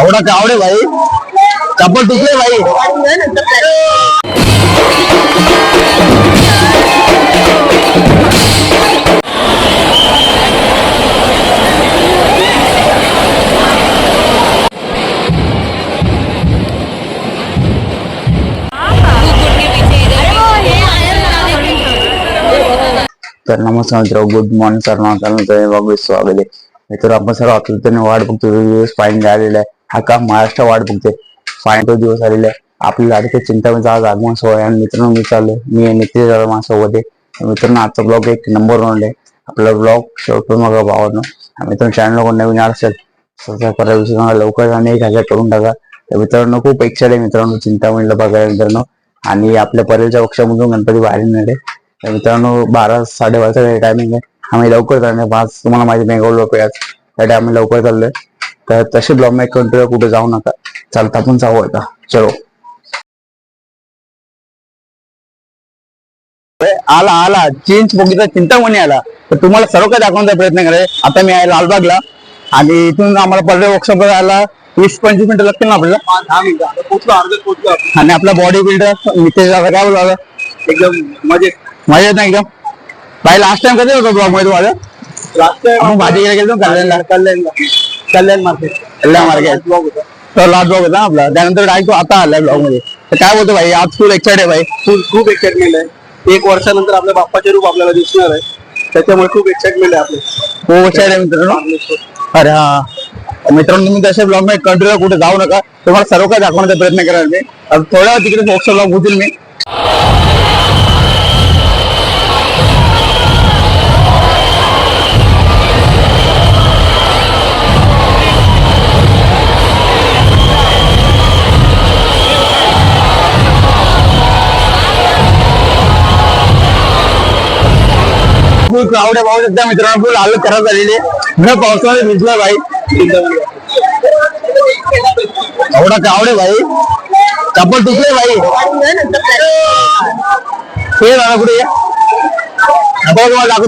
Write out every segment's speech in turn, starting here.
एवढा कावडे भाई, चप्पल तुटले भाई. तर नमस्कार मित्र, गुड मॉर्निंग सर. स्वागत आहे मित्र. आपण सर्व आतुरतेने वाट बघतो. दिवस फायनल आलेला आहे. हा का महाराष्ट्र वाट बघते. फायनल तो दिवस आलेला आहे. आपली लाडके चिंतामणीचा आज आगमन सोहळा आहे. मित्रांनो मी चाललोय, मी नितीश माझ्यासोबत आहे. मित्रांनो आजचा ब्लॉग एक नंबर वन आहे. आपला ब्लॉग शेवटून मग भावांनो. मित्रांनो चॅनल कोण नवीन असेल सबस्क्राईब करायला विसरू नका. लवकर आणि 1000 करून टाका. तर मित्रांनो खूप इच्छा आहे मित्रांनो चिंतामणीला बघायला मित्रांनो. आणि आपल्या परेलच्या पक्षामधून गणपती बाहेर येणार आहे. तर मित्रांनो 12-12:30 टायमिंग आहे. आम्ही लवकर चाललोय. आज तुम्हाला माहिती बेंगळूर लोक याच त्या टायमिंग लवकर चाललोय. तर तसे ब्लॉग नाही कंटिन्यू, कुठे जाऊ नका. चालता पण जाऊ आता. चलो. आला आला चेंज बघितला चिंतामणी आला. तर तुम्हाला सर्व काही दाखवण्याचा प्रयत्न करायचा. आता मी आहे लालबागला आणि इथून आम्हाला पर्यटन वर्कशॉप आला 20-25 मिनिटं लागतील ना आपल्याला. 10 मिनिटं पोहोचलो. आणि आपला बॉडी बिल्डर नितेश दादा काय बोलला एकदम मजेत नाही एकदम. भाई लास्ट टाइम कधी होतो ब्लॉग मध्ये तुम्हाला? लास्ट टाइम भाजी गेलो कल्याण मार्केट तर लास्ट ब्लॉग होता आपला. त्यानंतर डायरेक्ट आता आलाय ब्लॉग मध्ये. तर काय बोलतो भाई, आज फुल एक्साइटेड आहे भाई. खूप एक्साइटमेंट आहे. 1 वर्षानंतर आपल्या बाप्पाचे रूप आपल्याला दिसणार आहे. त्याच्यामुळे खूप एक्साइटमेंट आहे आपले. खूप एक्साइटेड आहे मित्रांनो. अरे हा मित्रांनो, तुम्ही तसे ब्लॉग मध्ये कंटिन्यू कुठे जाऊ नका. तुम्हाला सर्व काही दाखवण्याचा प्रयत्न कराल मी. थोड्या तिकडे फोक्स ब्लॉग होतील मी. फुल क्राऊड आहे पाहू शकता मित्रांनो. फुल हालत खराब झालेली आहे. मी पावसामध्ये भिजला भाई. एवढा क्राऊड आहे भाई, चप्पल तुटले भाई. हे दादा कुठे दाखवू.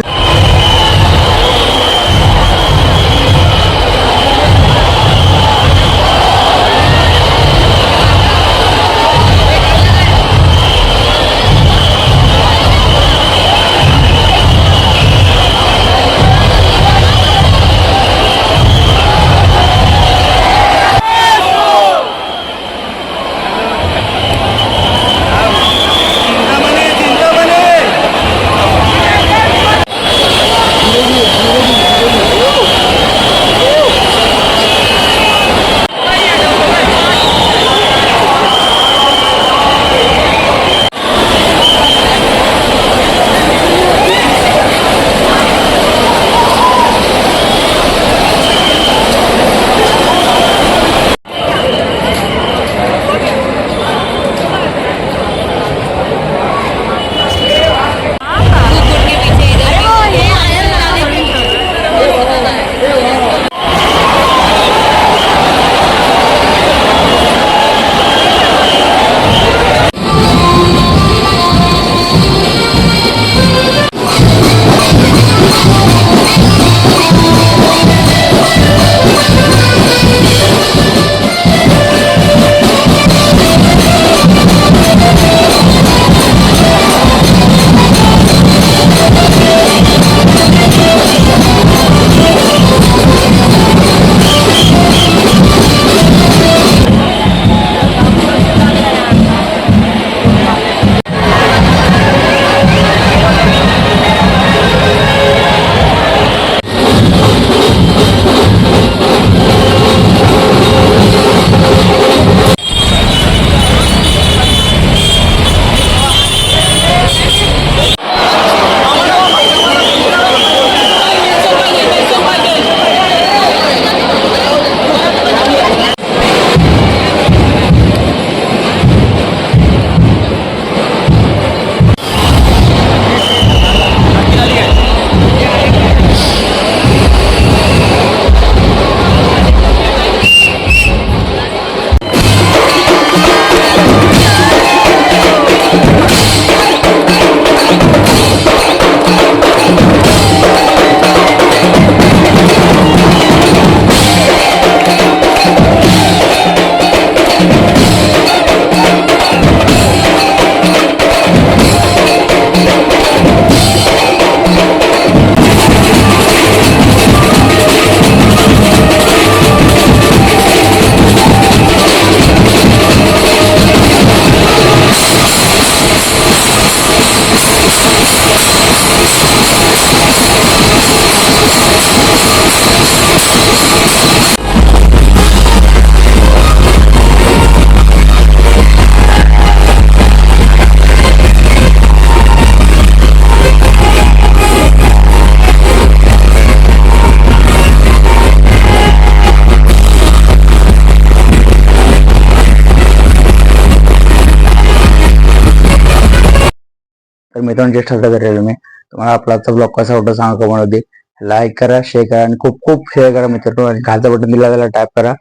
तर मित्रांनो जे ठरलं करेल मी तुम्हाला आपला आजचा ब्लॉग कसा वाटतो सांगा कमेंटमध्ये. लाईक करा, शेअर करा आणि खूप खूप शेअर करा मित्रांनो. आणि खालचं बटन दिला त्याला टॅप करा,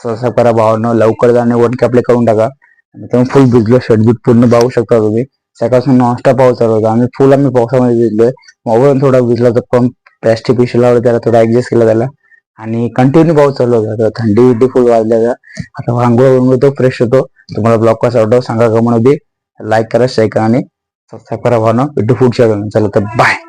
सबस्क्राईब करा भावांनो. लवकर जाणे 1K आपले करून टाका. मित्रांनो फुल भिजलो, शर्टबीट पूर्ण पाहू शकता तुम्ही. सकाळपासून नॉनस्टॉप पाऊस चालू होता. आम्ही पावसामध्ये भिजलोय. मोबाईल थोडा भिजला तर पण प्लॅस्टिक पिशवी लावलं त्याला थोडा ऍडजस्ट केला त्याला. आणि कंटिन्यू पाऊस चालू होता, थंडी बिंडी फुल वाजल्या. आता आंघोळ होतो, फ्रेश होतो. तुम्हाला ब्लॉग कसा वाटतो सांगा कमेंटमध्ये. लाईक करा, शेअर करा आणि सबस्क्राईब करा भावांनो. भेटू पुढच्या वेळेला. चला तर बाय.